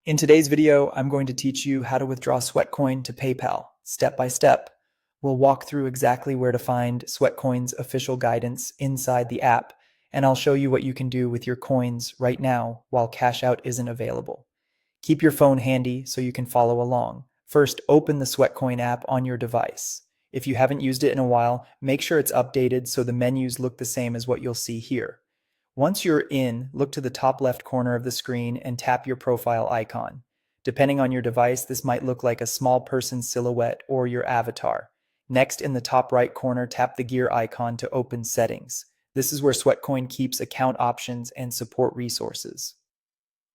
In today's video, I'm going to teach you how to withdraw Sweatcoin to PayPal, step by step. We'll walk through exactly where to find Sweatcoin's official guidance inside the app, and I'll show you what you can do with your coins right now while cash out isn't available. Keep your phone handy so you can follow along. First, open the Sweatcoin app on your device. If you haven't used it in a while, make sure it's updated so the menus look the same as what you'll see here. Once you're in, look to the top left corner of the screen and tap your profile icon. Depending on your device, this might look like a small person silhouette or your avatar. Next, in the top right corner, tap the gear icon to open settings. This is where Sweatcoin keeps account options and support resources.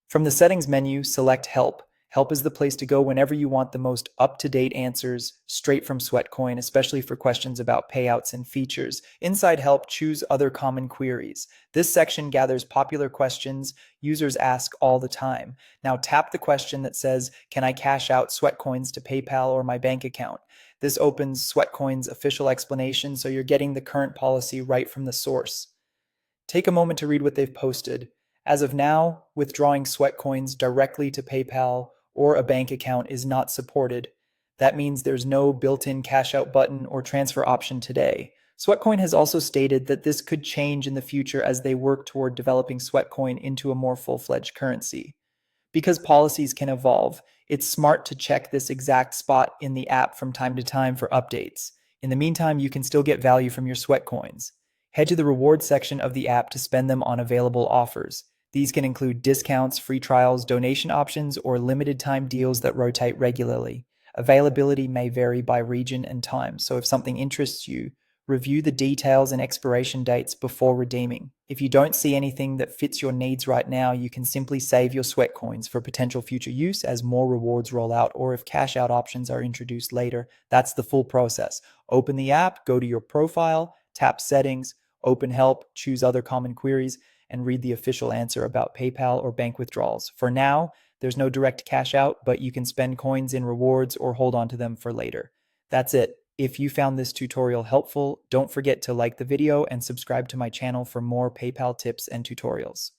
From the settings menu, select Help. Help is the place to go whenever you want the most up-to-date answers straight from Sweatcoin, especially for questions about payouts and features. Inside Help, choose Other Common Queries. This section gathers popular questions users ask all the time. Now tap the question that says, "Can I cash out Sweatcoins to PayPal or my bank account?" This opens Sweatcoin's official explanation, so you're getting the current policy right from the source. Take a moment to read what they've posted. As of now, withdrawing Sweatcoins directly to PayPal or a bank account is not supported. That means there's no built-in cash out button or transfer option today. Sweatcoin has also stated that this could change in the future as they work toward developing Sweatcoin into a more full-fledged currency. Because policies can evolve, it's smart to check this exact spot in the app from time to time for updates. In the meantime, you can still get value from your Sweatcoins. Head to the rewards section of the app to spend them on available offers. These can include discounts, free trials, donation options, or limited time deals that rotate regularly. Availability may vary by region and time, so if something interests you, review the details and expiration dates before redeeming. If you don't see anything that fits your needs right now, you can simply save your Sweatcoins for potential future use as more rewards roll out, or if cash out options are introduced later. That's the full process. Open the app, go to your profile, tap Settings, open Help, choose Other Common Queries, and read the official answer about PayPal or bank withdrawals. For now, there's no direct cash out, but you can spend coins in rewards or hold on to them for later. That's it. If you found this tutorial helpful, don't forget to like the video and subscribe to my channel for more PayPal tips and tutorials.